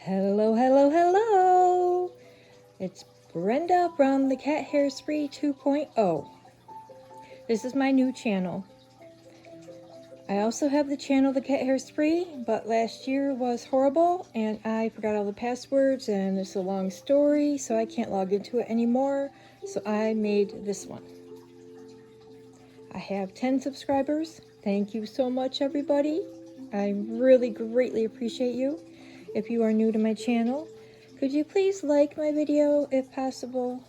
Hello, hello, hello! It's Brenda from the Cat Hairspray 2.0. This is my new channel. I also have the channel The Cat Hairspray, but last year was horrible and I forgot all the passwords and it's a long story, so I can't log into it anymore. So I made this one. I have 10 subscribers. Thank you so much, everybody. I really greatly appreciate you. If you are new to my channel, could you please like my video if possible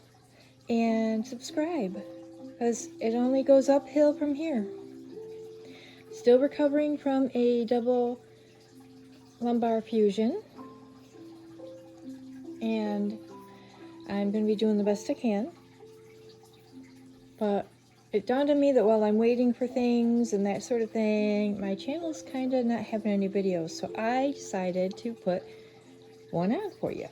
and subscribe, because it only goes uphill from here. Still recovering from a double lumbar fusion, and I'm going to be doing the best I can. But it dawned on me that while I'm waiting for things and that sort of thing, my channel's kind of not having any videos, so I decided to put one on for you.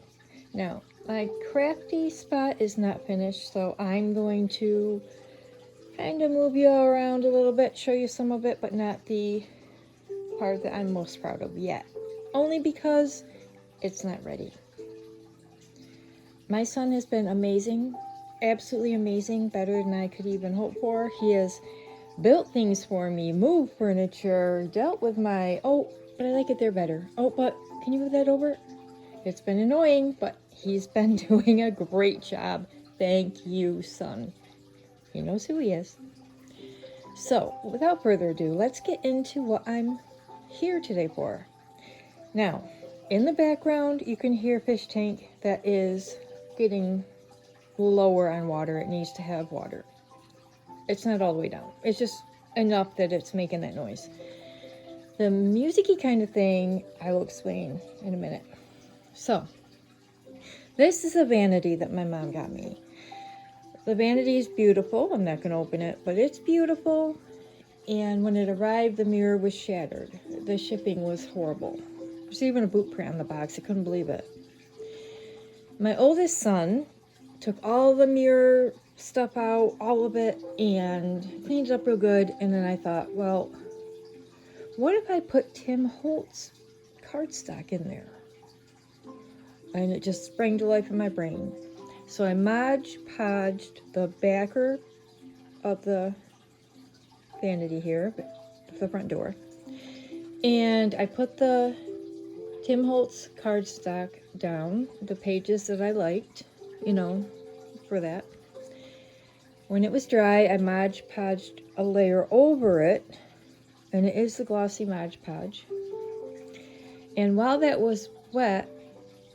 Now, my crafty spot is not finished, so I'm going to kind of move you around a little bit, show you some of it, but not the part that I'm most proud of yet. Only because it's not ready. My son has been amazing, absolutely amazing, better than I could even hope for. He has built things for me, moved furniture, dealt with my, oh, but I like it there better. Oh, but can you move that over? It's been annoying, but he's been doing a great job. Thank you, son. He knows who he is. So, without further ado, let's get into what I'm here today for. Now, in the background, you can hear a fish tank that is getting lower on water. It needs to have water. It's not all the way down. It's just enough that it's making that noise. The music-y kind of thing, I will explain in a minute. So, this is a vanity that my mom got me. The vanity is beautiful. I'm not going to open it, but it's beautiful. And when it arrived, the mirror was shattered. The shipping was horrible. There's even a boot print on the box. I couldn't believe it. My oldest son took all the mirror stuff out, all of it, and cleaned it up real good. And then I thought, well, what if I put Tim Holtz cardstock in there? And it just sprang to life in my brain. So I Mod Podged the backer of the vanity here, the front door, and I put the Tim Holtz cardstock down, the pages that I liked, for that. When it was dry, I Mod Podged a layer over it, and it is the glossy Mod Podge. And while that was wet,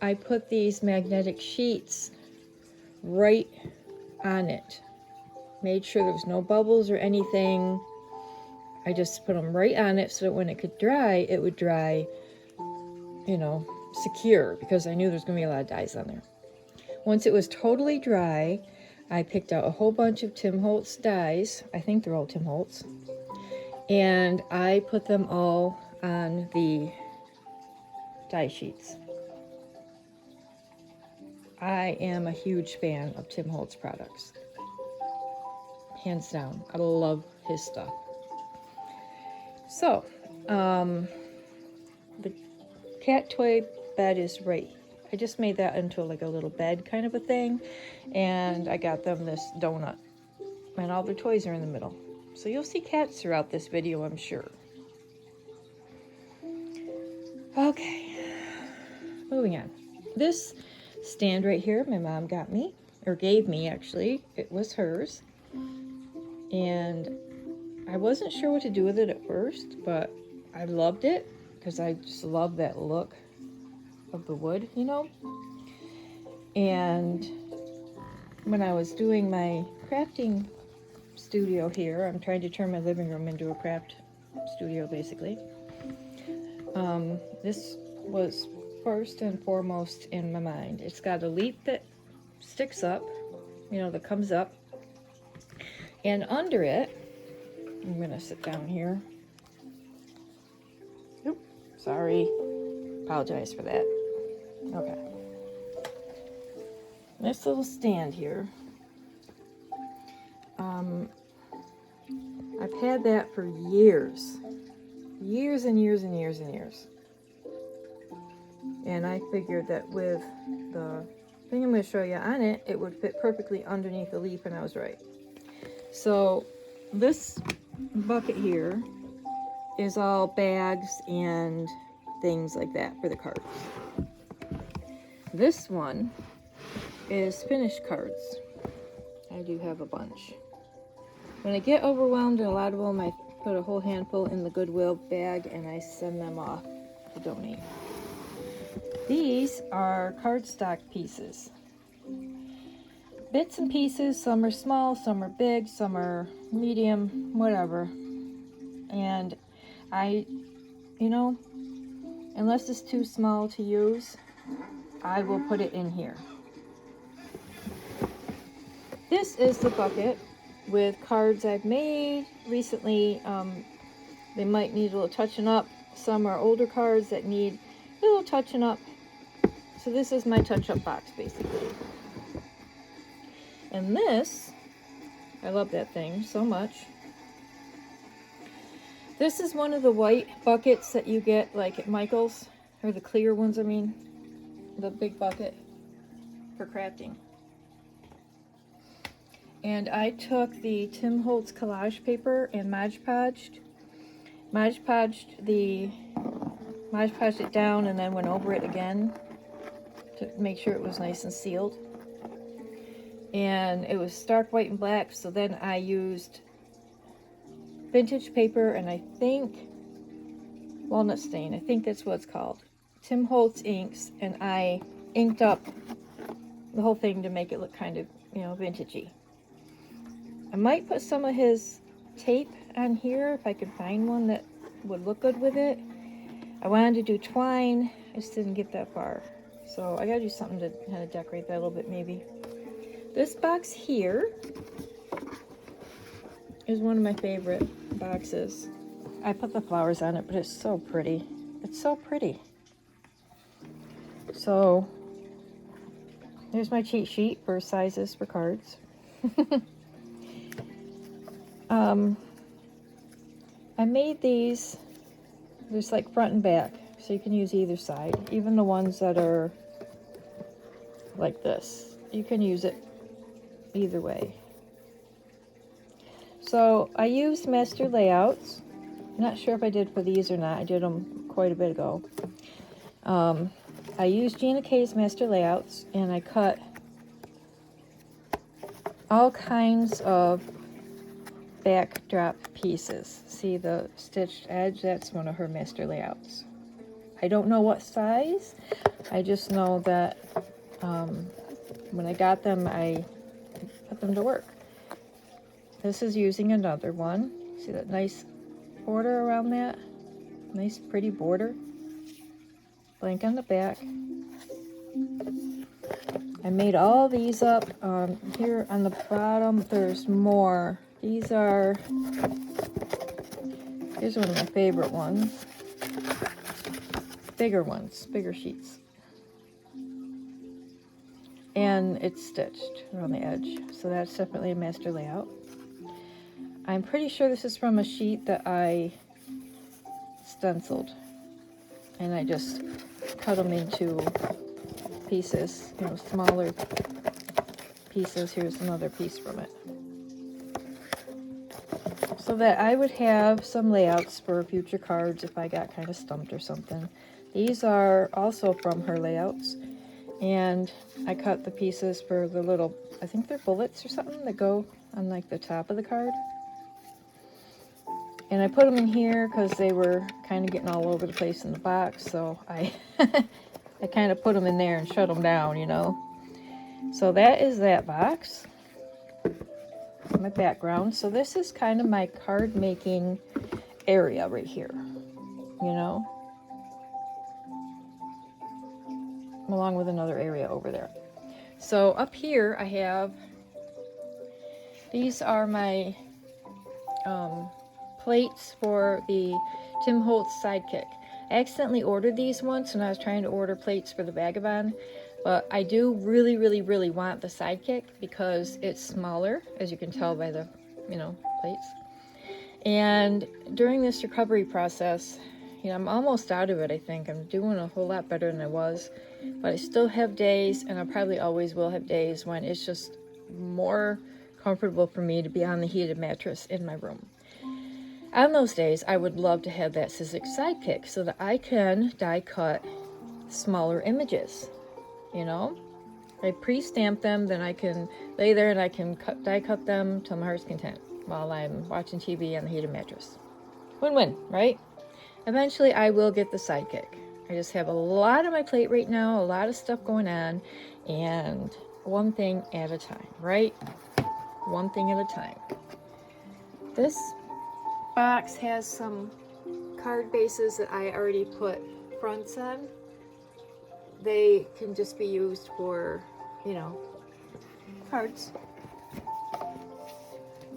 I put these magnetic sheets right on it. Made sure there was no bubbles or anything. I just put them right on it so that when it could dry, it would dry, secure, because I knew there was going to be a lot of dyes on there. Once it was totally dry, I picked out a whole bunch of Tim Holtz dyes. I think they're all Tim Holtz. And I put them all on the dye sheets. I am a huge fan of Tim Holtz products. Hands down. I love his stuff. So, the cat toy bed is right. I just made that into like a little bed kind of a thing. And I got them this donut. And all their toys are in the middle. So you'll see cats throughout this video, I'm sure. Okay. Moving on. This stand right here, my mom got me, or gave me actually. It was hers. And I wasn't sure what to do with it at first, but I loved it because I just love that look of the wood, And when I was doing my crafting studio here, I'm trying to turn my living room into a craft studio, basically. This was first and foremost in my mind. It's got a leaf that sticks up, that comes up. And under it, I'm going to sit down here. Oop, sorry. Apologize for that. Okay. This little stand here. I've had that for years. Years and years and years and years. And I figured that with the thing I'm going to show you on it, it would fit perfectly underneath the leaf, and I was right. So this bucket here is all bags and things like that for the cards. This one is finished cards. I do have a bunch. When I get overwhelmed and a lot of them, I put a whole handful in the Goodwill bag and I send them off to donate. These are cardstock pieces. Bits and pieces, some are small, some are big, some are medium, whatever. And unless it's too small to use, I will put it in here. This is the bucket with cards I've made recently. They might need a little touching up. Some are older cards that need a little touching up. So this is my touch-up box, basically. And this, I love that thing so much. This is one of the white buckets that you get like at Michael's, or the clear ones, I mean, the big bucket for crafting. And I took the Tim Holtz collage paper and Mod Podged it down and then went over it again to make sure it was nice and sealed. And it was stark white and black, so then I used vintage paper and I think walnut stain, I think that's what it's called, Tim Holtz inks, and I inked up the whole thing to make it look kind of, vintagey. I might put some of his tape on here if I could find one that would look good with it. I wanted to do twine, I just didn't get that far. So I gotta do something to kind of decorate that a little bit maybe. This box here is one of my favorite boxes. I put the flowers on it, but it's so pretty. It's so pretty. So there's my cheat sheet for sizes for cards. I made these, there's like front and back, so you can use either side. Even the ones that are like this, you can use it either way. So I used master layouts. I'm not sure if I did for these or not. I did them quite a bit ago. I used Gina K's master layouts, and I cut all kinds of backdrop pieces. See the stitched edge? That's one of her master layouts. I don't know what size. I just know that when I got them, I put them to work. This is using another one. See that nice border around that? Nice pretty border. Blank on the back. I made all these up. Here on the bottom, there's more. Here's one of my favorite ones. Bigger ones, bigger sheets. And it's stitched around the edge. So that's definitely a master layout. I'm pretty sure this is from a sheet that I stenciled. And I just cut them into pieces, smaller pieces. Here's another piece from it. So that I would have some layouts for future cards if I got kind of stumped or something. These are also from her layouts. And I cut the pieces for the little, I think they're bullets or something that go on like the top of the card. And I put them in here because they were kind of getting all over the place in the box. So I kind of put them in there and shut them down, So that is that box. My background. So this is kind of my card making area right here, along with another area over there. So up here I have, these are my plates for the Tim Holtz Sidekick. I accidentally ordered these once when I was trying to order plates for the Vagabond, but I do really, really, really want the Sidekick because it's smaller, as you can tell by the, plates. And during this recovery process, You know, I'm almost out of it, I think. I'm doing a whole lot better than I was. But I still have days, and I probably always will have days when it's just more comfortable for me to be on the heated mattress in my room. On those days, I would love to have that Sizzix Sidekick so that I can die cut smaller images, you know? I pre-stamp them, then I can lay there and I can die cut them till my heart's content while I'm watching TV on the heated mattress. Win-win, right? Eventually, I will get the Sidekick. I just have a lot on my plate right now, a lot of stuff going on, and one thing at a time, right? One thing at a time. This box has some card bases that I already put fronts on. They can just be used for, you know, cards.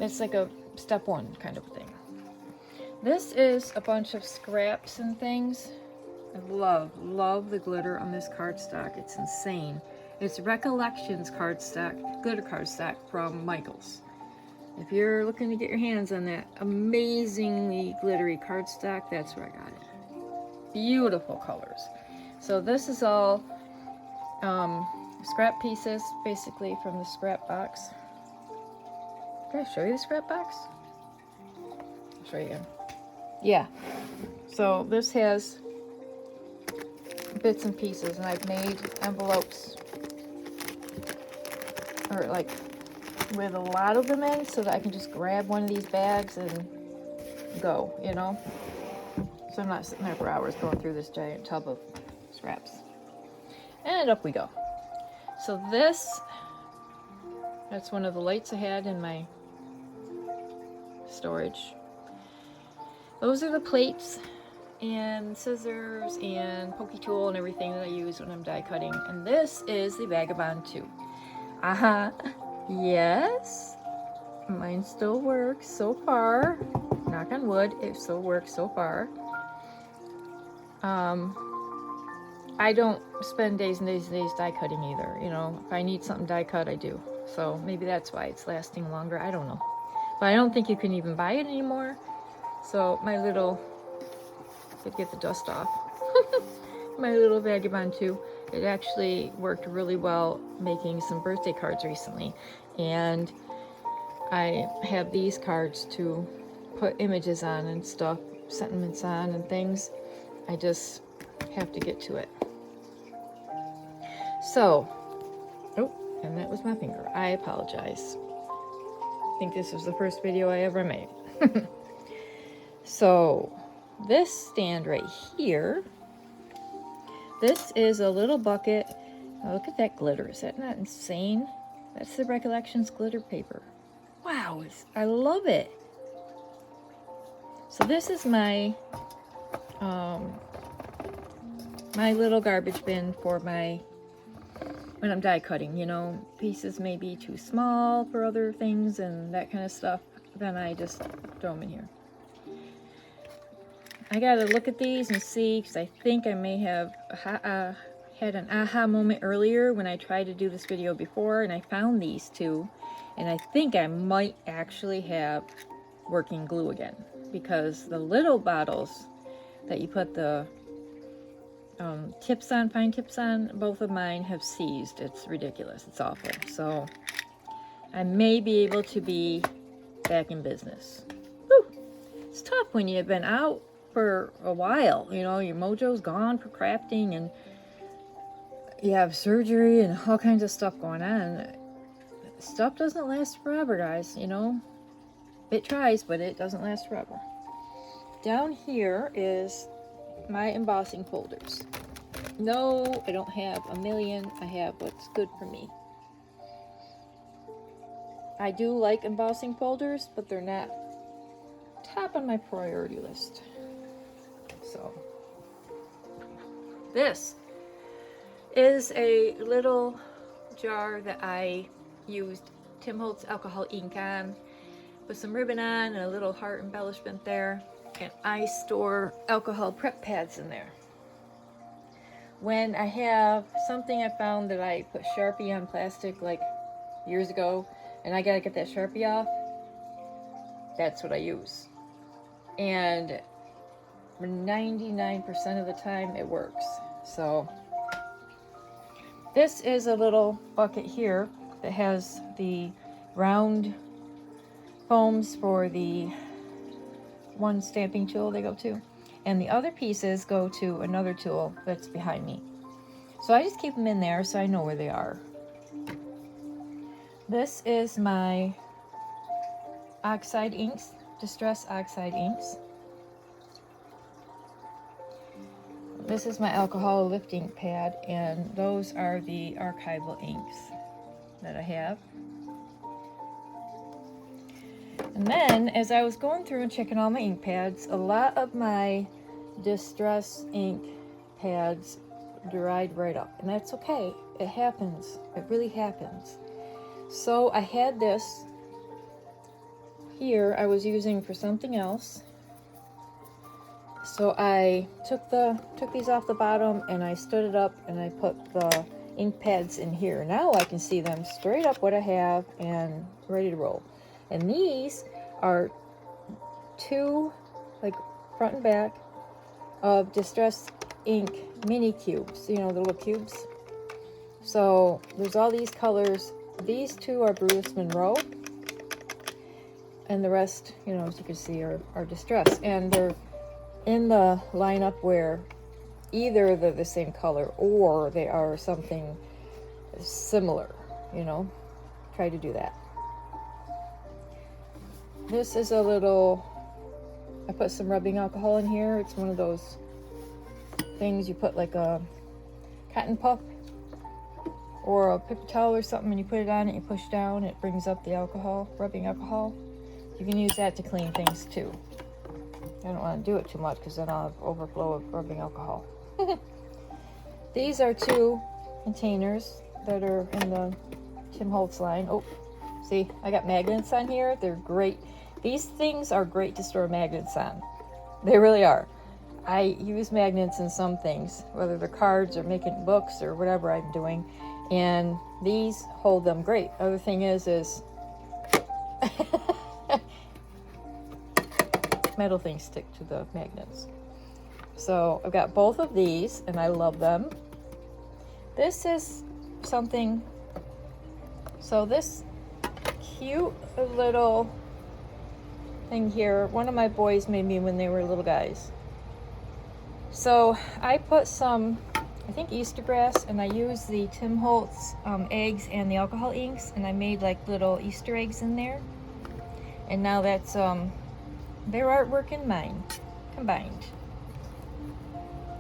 It's like a step one kind of thing. This is a bunch of scraps and things. I love the glitter on this cardstock. It's insane. It's Recollections cardstock, glitter cardstock from Michaels. If you're looking to get your hands on that amazingly glittery cardstock, that's where I got it. Beautiful colors. So this is all scrap pieces, basically, from the scrap box. Can I show you the scrap box? I'll show you again. Yeah. So this has bits and pieces, and I've made envelopes, or like with a lot of them in, so that I can just grab one of these bags and go, you know? So I'm not sitting there for hours going through this giant tub of scraps. And up we go. So that's one of the lights I had in my storage. Those are the plates and scissors and pokey tool and everything that I use when I'm die cutting. And this is the Vagabond 2. Yes, mine still works so far. Knock on wood, it still works so far. I don't spend days and days and days die cutting either. You know, if I need something die cut, I do. So maybe that's why it's lasting longer. I don't know. But I don't think you can even buy it anymore. So my little, could get the dust off. My little Vagabond 2, it actually worked really well making some birthday cards recently. And I have these cards to put images on and stuff, sentiments on and things. I just have to get to it. So, oh, and that was my finger. I apologize. I think this was the first video I ever made. So, this stand right here, this is a little bucket. Oh, look at that glitter. Is that not insane? That's the Recollections glitter paper. Wow, I love it. So this is my my little garbage bin for when I'm die cutting, you know, pieces may be too small for other things and that kind of stuff. Then I just throw them in here. I gotta look at these and see, because I think I may have had an aha moment earlier when I tried to do this video before, and I found these two, and I think I might actually have working glue again, because the little bottles that you put the tips on, fine tips on, both of mine have seized. It's ridiculous. It's awful. So I may be able to be back in business. Whew. It's tough when you've been out for a while, you know, your mojo's gone for crafting and you have surgery and all kinds of stuff going on. Stuff doesn't last forever, guys, you know. It tries, but it doesn't last forever. Down here is my embossing folders. No, I don't have a million. I have what's good for me. I do like embossing folders, but they're not top on my priority list. So, this is a little jar that I used Tim Holtz alcohol ink on, with some ribbon on and a little heart embellishment there. And I store alcohol prep pads in there. When I have something I found that I put Sharpie on plastic like years ago, and I gotta get that Sharpie off, that's what I use. And 99% of the time it works. So this is a little bucket here that has the round foams for the one stamping tool they go to, and the other pieces go to another tool that's behind me. So I just keep them in there so I know where they are. This is my oxide inks, Distress Oxide inks. This is my alcohol lift ink pad, and those are the archival inks that I have. And then, as I was going through and checking all my ink pads, a lot of my Distress ink pads dried right up, and that's okay. It happens. It really happens. So I had this here I was using for something else. So I took these off the bottom and I stood it up and I put the ink pads in here. Now I can see them straight up what I have and ready to roll. And these are two, like front and back, of Distress ink mini cubes, you know, the little cubes. So there's all these colors. These two are Bruce Monroe, and the rest, you know, as you can see, are Distress, and they're in the lineup where either they're the same color or they are something similar, you know. Try to do that. This is a little, I put some rubbing alcohol in here. It's one of those things you put like a cotton puff or a paper towel or something, and you put it on it, you push down, it brings up the alcohol, rubbing alcohol. You can use that to clean things too. I don't want to do it too much because then I'll have overflow of rubbing alcohol. These are two containers that are in the Tim Holtz line. Oh, see, I got magnets on here. They're great. These things are great to store magnets on. They really are. I use magnets in some things, whether they're cards or making books or whatever I'm doing, and these hold them great. Other thing is metal things stick to the magnets. So I've got both of these and I love them. This is something, so this cute little thing here, one of my boys made me when they were little guys. So I put some, I think Easter grass, and I used the Tim Holtz eggs and the alcohol inks, and I made like little Easter eggs in there. And now that's their artwork and mine combined.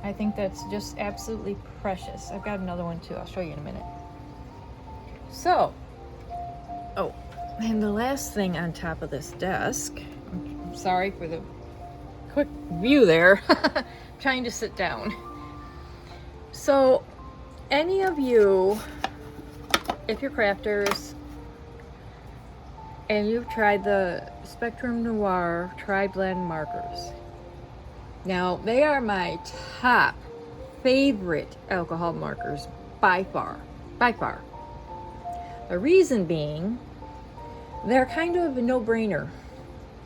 I think that's just absolutely precious. I've got another one too. I'll show you in a minute. So, oh, and the last thing on top of this desk, I'm sorry for the quick view there, trying to sit down. So, any of you, if you're crafters and you've tried the Spectrum Noir Tri-Blend markers, now they are my top favorite alcohol markers by far. The reason being, they're kind of a no-brainer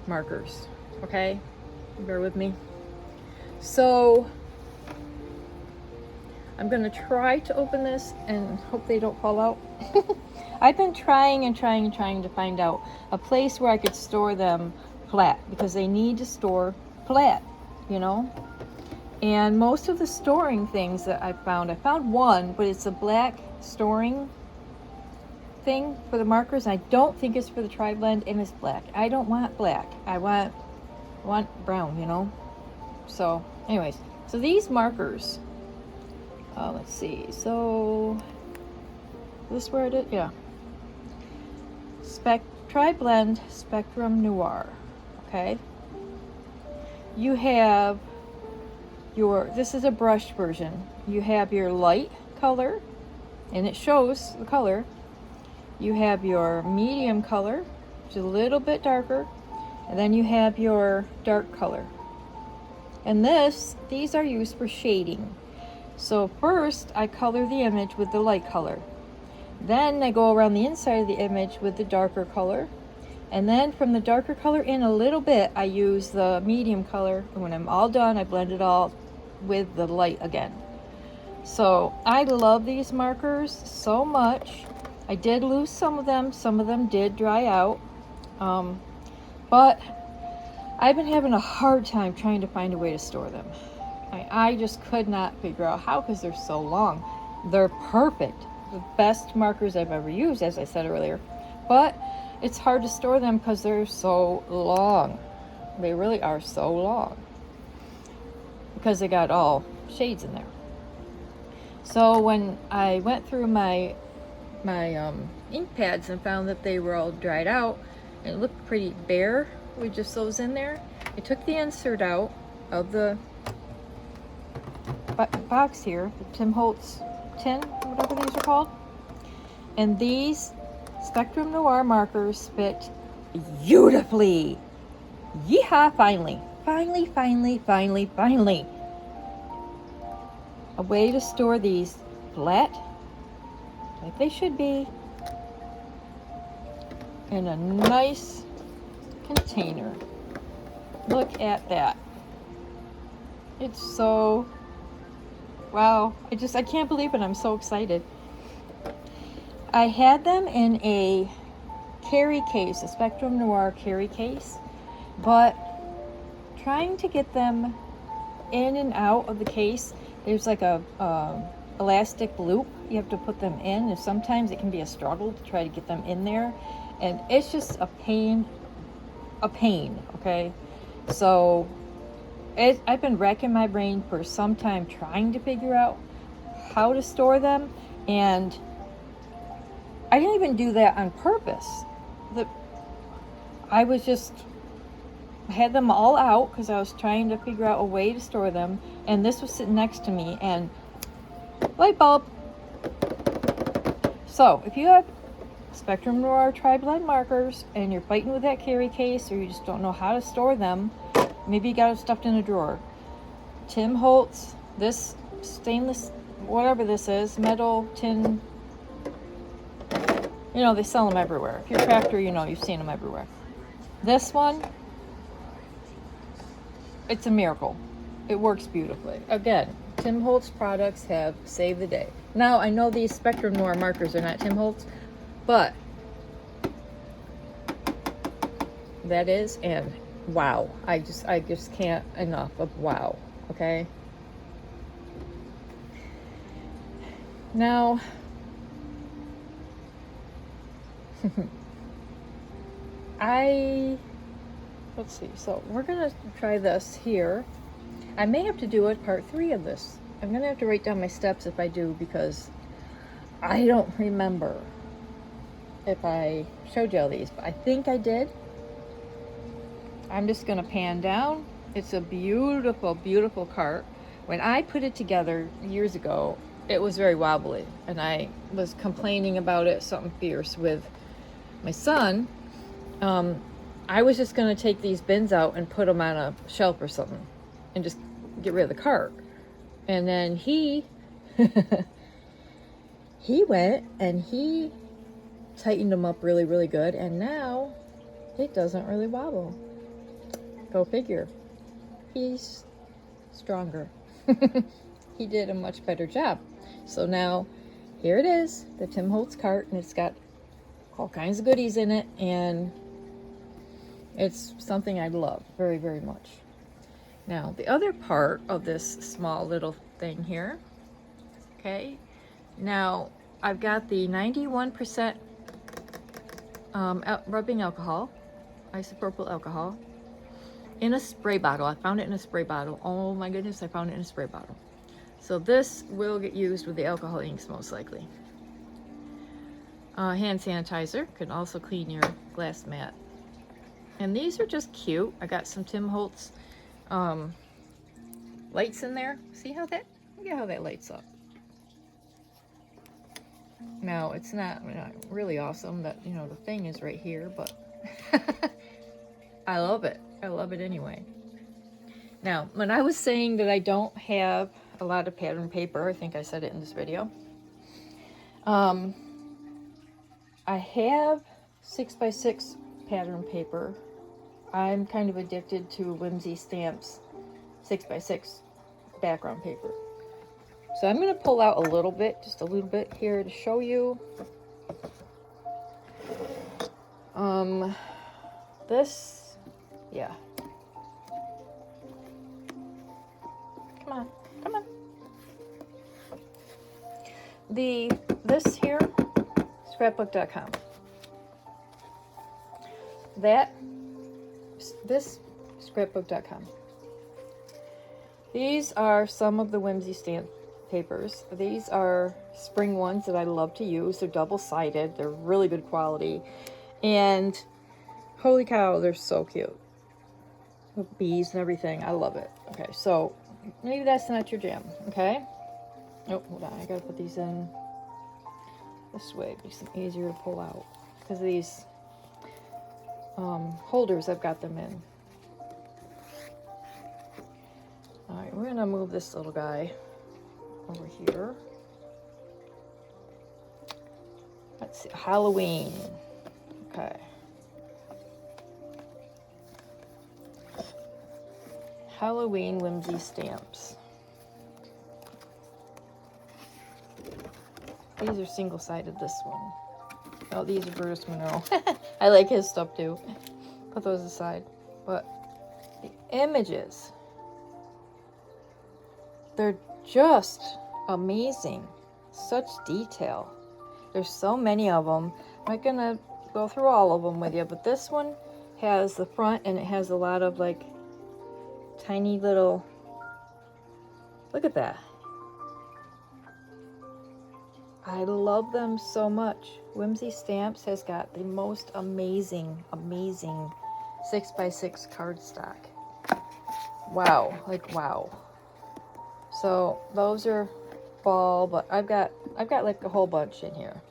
markers, okay? Bear with me. So I'm gonna try to open this and hope they don't fall out. I've been trying to find out a place where I could store them flat, because they need to store flat, you know? And most of the storing things that I found one, but it's a black storing thing for the markers. I don't think it's for the Tri-Blend, and it's black. I don't want black. I want brown, you know? So anyways, so these markers, let's see, so this where it is, yeah. Tri-Blend Spectrum Noir, okay? You have this is a brush version. You have your light color, and it shows the color. You have your medium color, which is a little bit darker, and then you have your dark color. And these are used for shading. So first I color the image with the light color. Then I go around the inside of the image with the darker color. And then from the darker color in a little bit, I use the medium color. And when I'm all done, I blend it all with the light again. So I love these markers so much. I did lose some of them did dry out. But I've been having a hard time trying to find a way to store them. I just could not figure out how, because they're so long. They're perfect. The best markers I've ever used, as I said earlier. But it's hard to store them because they're so long. They really are so long. Because they got all shades in there. So when I went through my ink pads and found that they were all dried out, and it looked pretty bare with just those in there, I took the insert out of the box here, the Tim Holtz tin, whatever these are called. And these Spectrum Noir markers fit beautifully. Yeehaw, finally. Finally. A way to store these flat, like they should be, in a nice container. Look at that. It's so, wow. I can't believe it. I'm so excited. I had them in a carry case, a Spectrum Noir carry case, but trying to get them in and out of the case, there's like a elastic loop you have to put them in, and sometimes it can be a struggle to try to get them in there, and it's just a pain, okay? So I've been racking my brain for some time trying to figure out how to store them, and I didn't even do that on purpose. I had them all out because I was trying to figure out a way to store them, and this was sitting next to me, and light bulb. So if you have Spectrum Noir tri-blend markers and you're fighting with that carry case, or you just don't know how to store them, maybe you got it stuffed in a drawer, Tim Holtz, this stainless, whatever this is, metal, tin, you know, they sell them everywhere. If you're a crafter, you know, you've seen them everywhere. This one, it's a miracle. It works beautifully. Again, Tim Holtz products have saved the day. Now, I know these Spectrum Noir markers are not Tim Holtz, but that is, and wow. I just can't enough of wow, okay? Now, let's see, so we're gonna try this here. I may have to do it part 3 of this. I'm gonna have to write down my steps if I do, because I don't remember if I showed you all these, but I think I did. I'm just gonna pan down. It's a beautiful, beautiful cart. When I put it together years ago, it was very wobbly, and I was complaining about it, something fierce, with my son. I was just gonna take these bins out and put them on a shelf or something and just get rid of the cart. And then he went and he tightened them up really, really good, and now it doesn't really wobble. Go figure. He's stronger. He did a much better job. So now here it is, the Tim Holtz cart, and it's got all kinds of goodies in it, and it's something I love very, very much. Now, the other part of this small little thing here, okay, now I've got the 91% rubbing alcohol, isopropyl alcohol, in a spray bottle. I found it in a spray bottle. Oh my goodness, I found it in a spray bottle. So this will get used with the alcohol inks most likely. Hand sanitizer can also clean your glass mat. And these are just cute. I got some Tim Holtz lights in there. See how that, look at how that lights up. Now, it's not really awesome that, you know, the thing is right here, but I love it. I love it anyway. Now, when I was saying that I don't have a lot of pattern paper, I think I said it in this video, I have 6x6 pattern paper. I'm kind of addicted to Whimsy Stamps 6x6 background paper. So I'm going to pull out a little bit, just a little bit here to show you. This, yeah. Come on, come on. This here, scrapbook.com. This, scrapbook.com. These are some of the Whimsy Stamp papers. These are spring ones that I love to use. They're double-sided. They're really good quality. And holy cow, they're so cute. With bees and everything. I love it. Okay, so maybe that's not your jam, okay? Oh, hold on. I gotta put these in this way. It makes them easier to pull out. Because of these holders I've got them in. Alright, we're gonna move this little guy over here. Let's see, Halloween. Okay. Halloween Whimsy Stamps. These are single-sided, this one. Oh, these are Brutus Monroe. I like his stuff too. Put those aside. But the images, they're just amazing. Such detail. There's so many of them. I'm not gonna go through all of them with you, but this one has the front and it has a lot of like tiny little, look at that. I love them so much. Whimsy Stamps has got the most amazing 6x6 cardstock. Wow, like wow. So those are fall, but I've got like a whole bunch in here.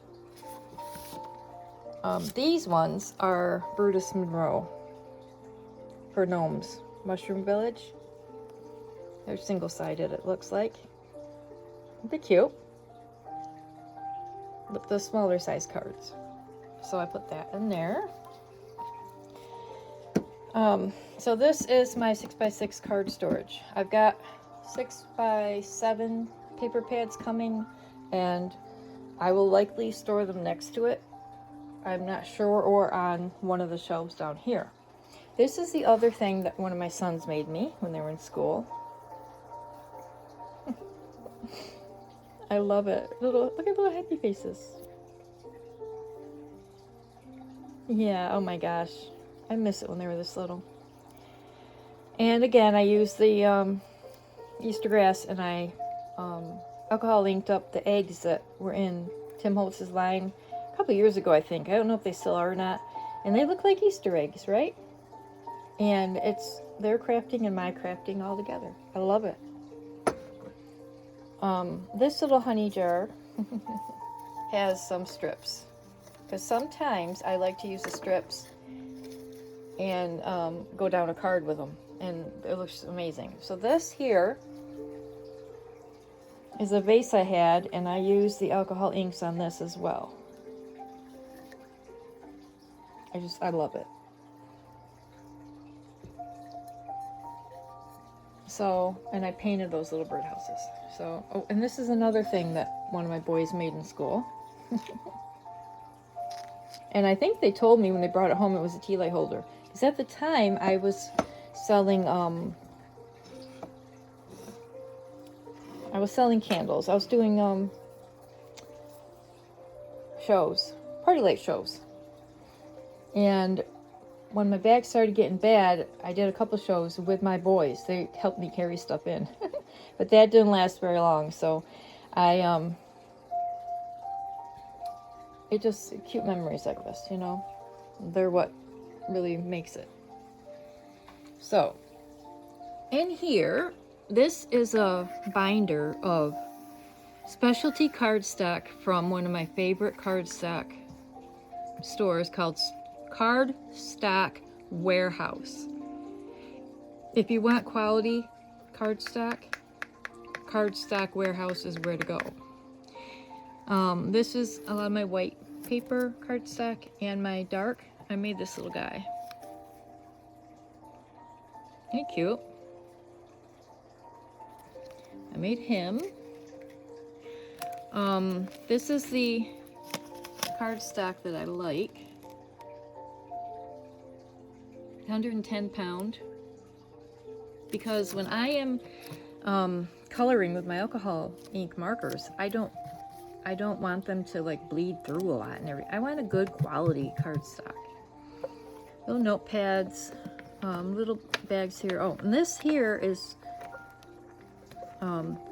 These ones are Brutus Monroe for gnomes. Mushroom Village. They're single-sided, it looks like. They're cute. The smaller size cards. So I put that in there. So this is my 6x6 card storage. I've got 6x7 paper pads coming, and I will likely store them next to it. I'm not sure, or on one of the shelves down here. This is the other thing that one of my sons made me when they were in school. I love it. Look at little happy faces. Yeah, oh my gosh. I miss it when they were this little. And again, I used the Easter grass, and I alcohol inked up the eggs that were in Tim Holtz's line a couple years ago, I think. I don't know if they still are or not. And they look like Easter eggs, right? And it's their crafting and my crafting all together. I love it. This little honey jar has some strips, because sometimes I like to use the strips and go down a card with them, and it looks amazing. So this here is a vase I had, and I used the alcohol inks on this as well. I love it. So, and I painted those little birdhouses. So, oh, and this is another thing that one of my boys made in school. And I think they told me when they brought it home it was a tea light holder. Because at the time I was selling candles. I was doing shows, party light shows. And when my bag started getting bad, I did a couple shows with my boys. They helped me carry stuff in. But that didn't last very long, so it just, cute memories like this, you know? They're what really makes it. So, in here, this is a binder of specialty cardstock from one of my favorite cardstock stores called Cardstock Warehouse. If you want quality cardstock, Cardstock Warehouse is where to go. This is a lot of my white paper cardstock and my dark I made this little guy. Ain't he cute? I made him. This is the cardstock that I like. 110 pound. Because when I am coloring with my alcohol ink markers, I don't want them to like bleed through a lot and everything. I want a good quality cardstock. Little notepads, little bags here. Oh, and this here is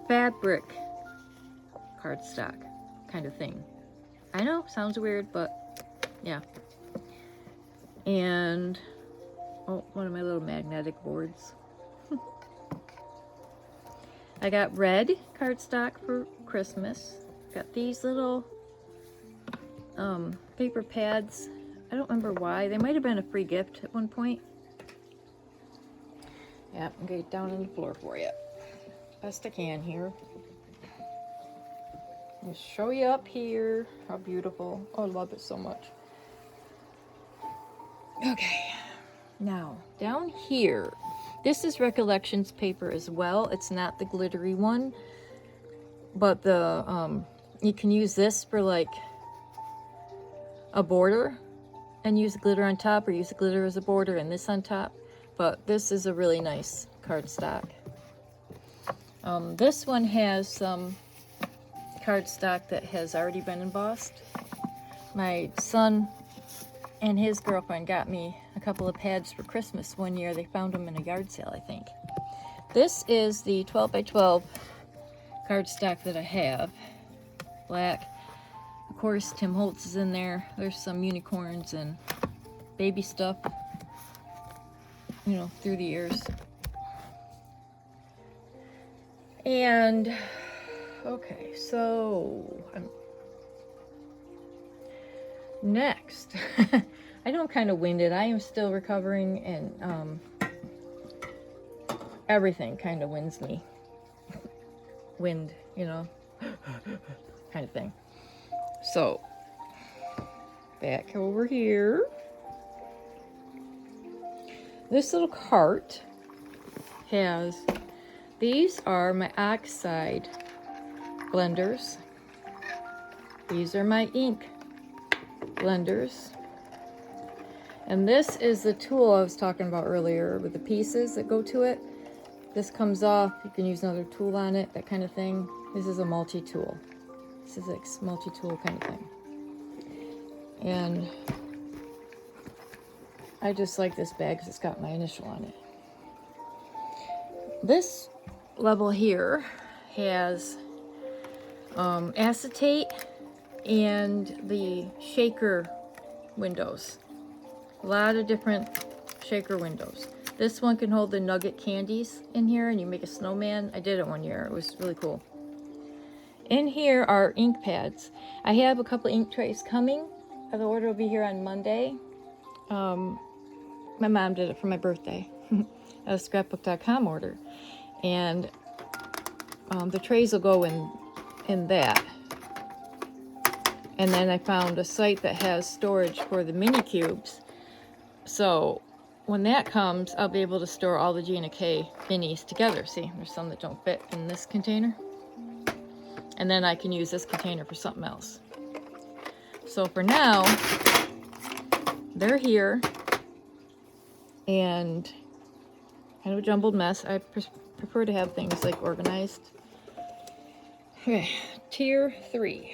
fabric cardstock kind of thing. I know, sounds weird, but yeah. And oh, one of my little magnetic boards. I got red cardstock for Christmas. Got these little paper pads. I don't remember why. They might have been a free gift at one point. Yeah, I'm gonna get down on the floor for you. Best I can here. I'll show you up here. How beautiful. Oh, I love it so much. Okay. Now, down here. This is Recollections paper as well. It's not the glittery one. But the you can use this for like a border and use glitter on top, or use the glitter as a border and this on top. But this is a really nice cardstock. This one has some cardstock that has already been embossed. My son and his girlfriend got me a couple of pads for Christmas one year. They found them in a yard sale, I think. This is the 12 by 12 cardstock that I have. Black. Of course, Tim Holtz is in there. There's some unicorns and baby stuff, you know, through the years. And okay, so next, I know I'm kind of winded. I am still recovering, and everything kind of winds me. Wind, you know, kind of thing. So, back over here. This little cart has, these are my oxide blenders. These are my ink blenders. And this is the tool I was talking about earlier with the pieces that go to it. This comes off, you can use another tool on it, that kind of thing. This is a multi-tool. This is like multi-tool kind of thing. And I just like this bag because it's got my initial on it. This level here has acetate and the shaker windows. A lot of different shaker windows. This one can hold the nugget candies in here, and you make a snowman. I did it one year. It was really cool. In here are ink pads. I have a couple ink trays coming. The order will be here on Monday. My mom did it for my birthday. A scrapbook.com order. And the trays will go in that. And then I found a site that has storage for the mini cubes. So when that comes, I'll be able to store all the G and a K minis together. See, there's some that don't fit in this container. And then I can use this container for something else. So for now, they're here. And kind of a jumbled mess. I prefer to have things like organized. Okay, tier 3.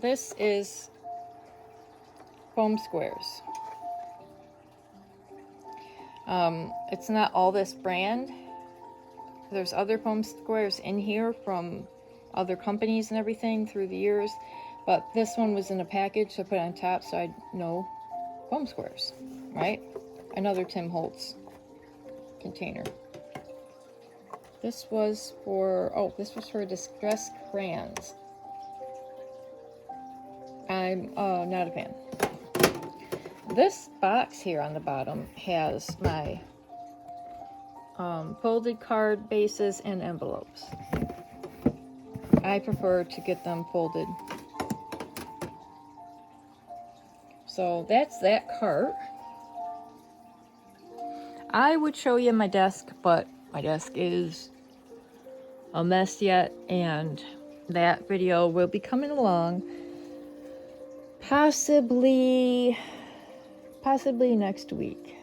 This is foam squares. It's not all this brand. There's other foam squares in here from other companies and everything through the years, but this one was in a package, so I put it on top so I know foam squares, right? Another Tim Holtz container. This was for, this was for distress crayons. I'm not a fan. This box here on the bottom has my folded card bases and envelopes. I prefer to get them folded. So that's that cart. I would show you my desk, but my desk is a mess yet, and that video will be coming along possibly next week.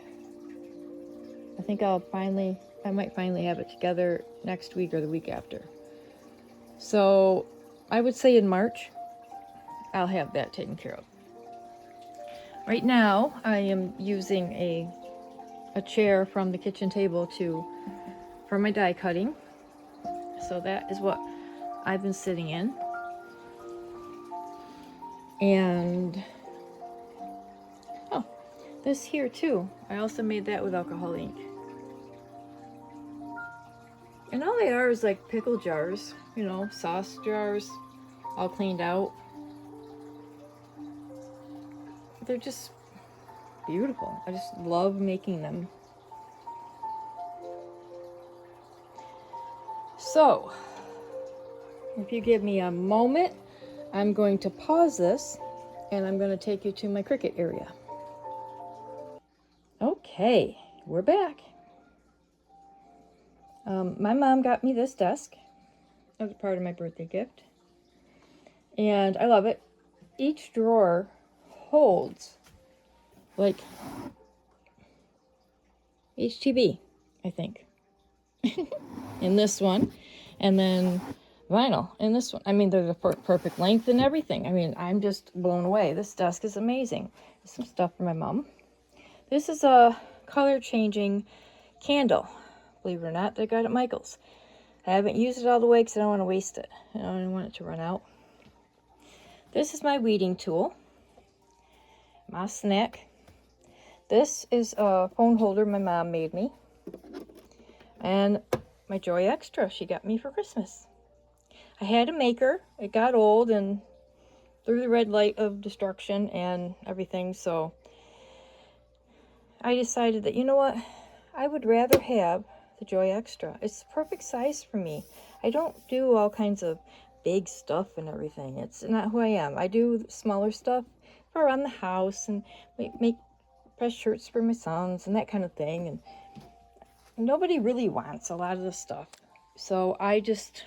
I think I might finally have it together next week or the week after. So I would say in March, I'll have that taken care of. Right now, I am using a chair from the kitchen table for my die cutting. So that is what I've been sitting in. And oh, this here too. I also made that with alcohol ink. And all they are is like pickle jars, you know, sauce jars, all cleaned out. They're just beautiful. I just love making them. So, if you give me a moment, I'm going to pause this and I'm going to take you to my Cricut area. Okay, we're back. My mom got me this desk as part of my birthday gift, and I love it. Each drawer holds like HTV, I think, in this one, and then vinyl in this one. I mean, they're the perfect length and everything. I mean, I'm just blown away. This desk is amazing. There's some stuff for my mom. This is a color changing candle, believe it or not, that I got at Michael's. I haven't used it all the way because I don't want to waste it. I don't want it to run out. This is my weeding tool, my snack. This is a phone holder my mom made me, and my Joy Extra she got me for Christmas. I had a maker. It got old and through the red light of destruction and everything, so I decided that, you know what, I would rather have the Joy Extra. It's the perfect size for me. I don't do all kinds of big stuff and everything. It's not who I am. I do smaller stuff for around the house and make press shirts for my sons and that kind of thing. And nobody really wants a lot of the stuff, so I just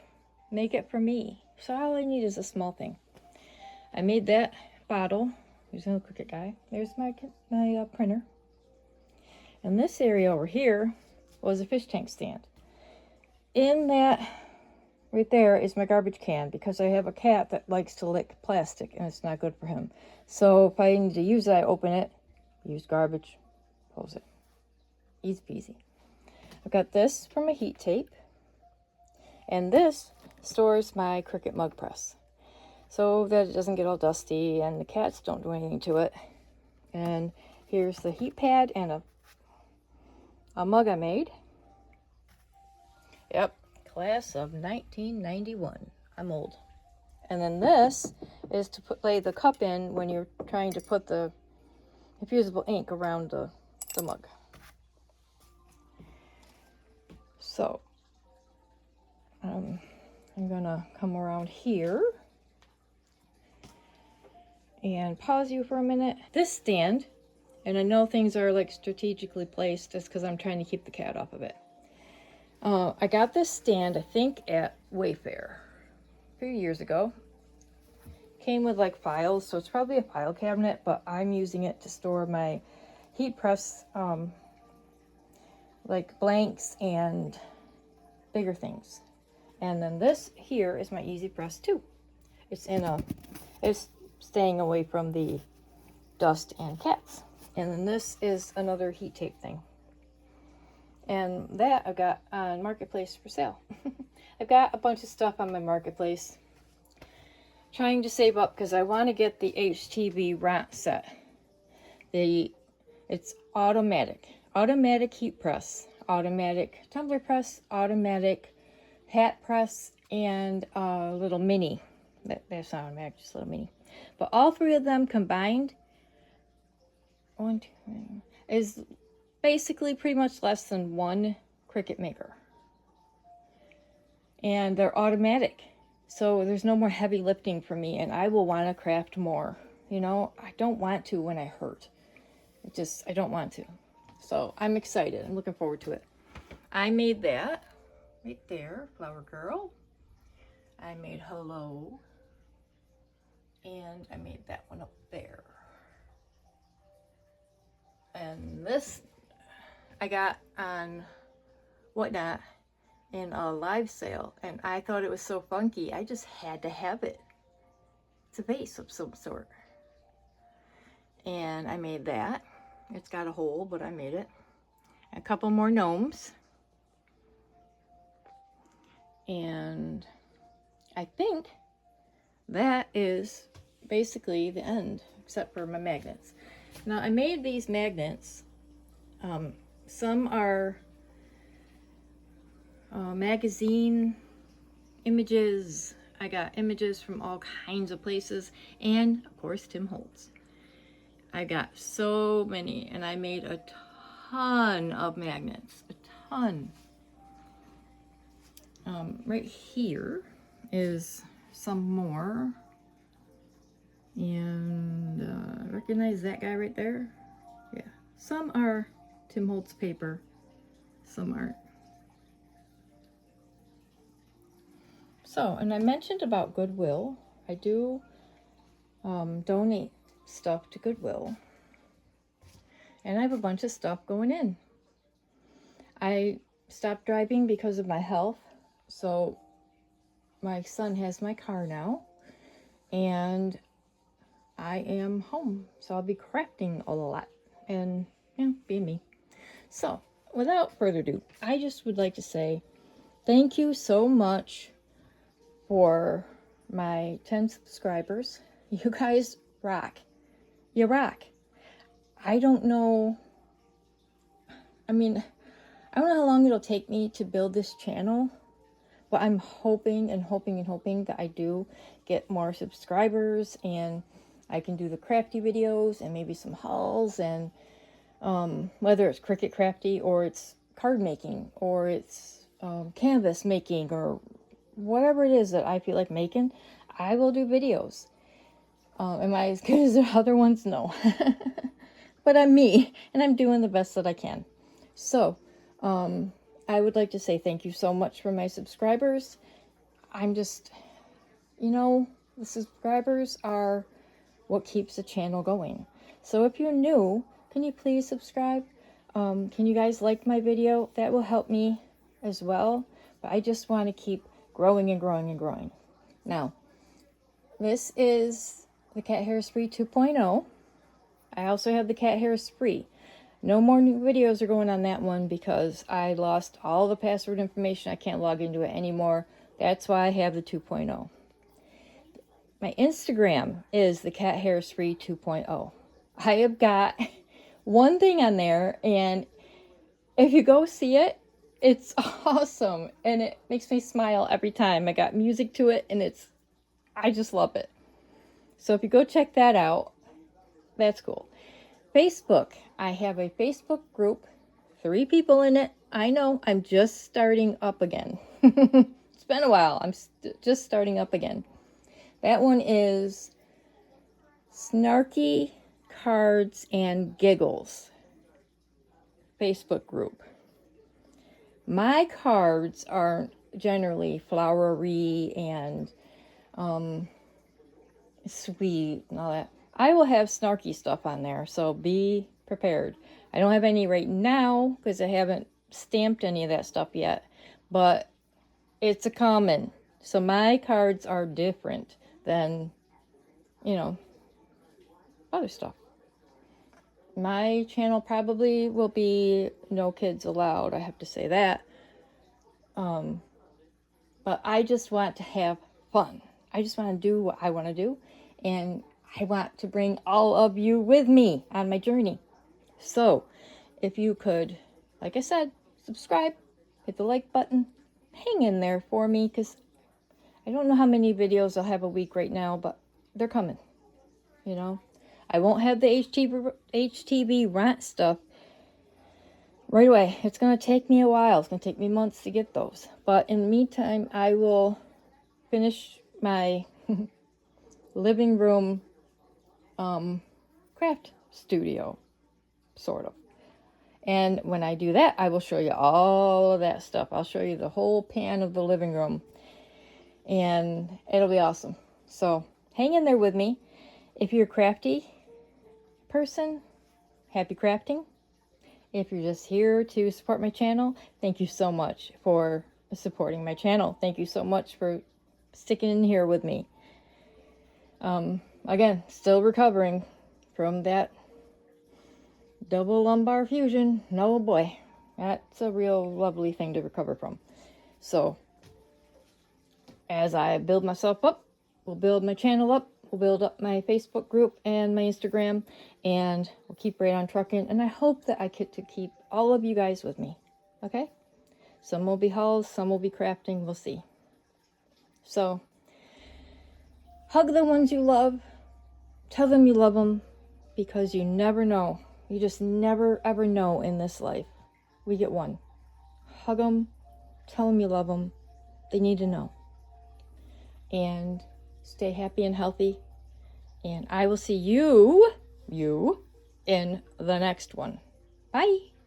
make it for me. So all I need is a small thing. I made that bottle using a Cricut guy. There's my printer. And this area over here was a fish tank stand. In that right there is my garbage can, because I have a cat that likes to lick plastic and it's not good for him. So if I need to use it, I open it, use garbage, close it. Easy peasy. I've got this for my heat tape, and this stores my Cricut mug press so that it doesn't get all dusty and the cats don't do anything to it. And here's the heat pad and a mug I made. Yep, class of 1991. I'm old. And then this is to lay the cup in when you're trying to put the infusible ink around the mug. So, I'm gonna come around here and pause you for a minute. This stand, and I know things are like strategically placed just because I'm trying to keep the cat off of it. I got this stand, I think, at Wayfair a few years ago. Came with like files, so it's probably a file cabinet, but I'm using it to store my heat press, like blanks and bigger things. And then this here is my Easy Press too. It's staying away from the dust and cats. And then this is another heat tape thing. And that I got on Marketplace for sale. I've got a bunch of stuff on my Marketplace. Trying to save up because I want to get the HTV rat set. It's automatic heat press, automatic tumbler press, automatic hat press, and a little mini. That's not automatic, just a little mini. But all three of them combined, is basically pretty much less than one Cricut maker. And they're automatic. So there's no more heavy lifting for me, and I will want to craft more. You know, I don't want to when I hurt. I don't want to. So I'm excited. I'm looking forward to it. I made that right there, Flower Girl. I made hello. And I made that one up there. And this I got on Whatnot in a live sale. And I thought it was so funky. I just had to have it. It's a vase of some sort. And I made that. It's got a hole, but I made it. A couple more gnomes. And I think that is basically the end, except for my magnets. Now, I made these magnets. Some are magazine images. I got images from all kinds of places. And, of course, Tim Holtz. I got so many, and I made a ton of magnets. A ton. Right here is some more. And recognize that guy right there? Yeah. Some are Tim Holtz paper. Some aren't. So, and I mentioned about Goodwill. I do donate stuff to Goodwill. And I have a bunch of stuff going in. I stopped driving because of my health. So my son has my car now. And I am home. So I'll be crafting a lot. And, you know, being me. So, without further ado, I just would like to say thank you so much for my 10 subscribers. You guys rock. You rock. I don't know. I mean, I don't know how long it'll take me to build this channel, but I'm hoping and hoping and hoping that I do get more subscribers and I can do the crafty videos and maybe some hauls and whether it's Cricut Crafty or it's card making or it's canvas making or whatever it is that I feel like making, I will do videos. Am I as good as the other ones? No. But I'm me, and I'm doing the best that I can. So, I would like to say thank you so much for my subscribers. I'm just, you know, the subscribers are what keeps the channel going. So if you're new, can you please subscribe? Can you guys like my video? That will help me as well. But I just want to keep growing and growing and growing. Now, this is the Cat Hair Spree 2.0. I also have the Cat Hair Spree. No more new videos are going on that one because I lost all the password information. I can't log into it anymore. That's why I have the 2.0. My Instagram is the Cat Hair Spree 2.0. I have got one thing on there, and if you go see it, it's awesome, and it makes me smile every time. I got music to it, and I just love it. So if you go check that out, that's cool. Facebook. I have a Facebook group, 3 people in it. I know, I'm just starting up again. It's been a while. I'm just starting up again. That one is Snarky Cards and Giggles Facebook group. My cards aren't generally flowery and sweet and all that. I will have snarky stuff on there, so be prepared. I don't have any right now because I haven't stamped any of that stuff yet, but it's a common. So my cards are different than, you know, other stuff. My channel probably will be no kids allowed, I have to say that. But I just want to have fun. I just want to do what I want to do, and I want to bring all of you with me on my journey. So, if you could, like I said, subscribe, hit the like button, hang in there for me, because I don't know how many videos I'll have a week right now, but they're coming, you know. I won't have the HTV rant stuff right away. It's going to take me a while. It's going to take me months to get those. But in the meantime, I will finish my living room craft studio, sort of. And when I do that, I will show you all of that stuff. I'll show you the whole pan of the living room, and it'll be awesome. So hang in there with me. If you're a crafty person, happy crafting. If you're just here to support my channel, thank you so much for supporting my channel. Thank you so much for sticking in here with me. Again, still recovering from that double lumbar fusion. Oh boy, that's a real lovely thing to recover from. So as I build myself up, we'll build my channel up, we'll build up my Facebook group and my Instagram, and we'll keep right on trucking. And I hope that I get to keep all of you guys with me. Okay? Some will be hauls, some will be crafting, we'll see. So hug the ones you love. Tell them you love them, because you never know. You just never ever know in this life. We get one. Hug them. Tell them you love them. They need to know. And stay happy and healthy. And I will see you in the next one. Bye.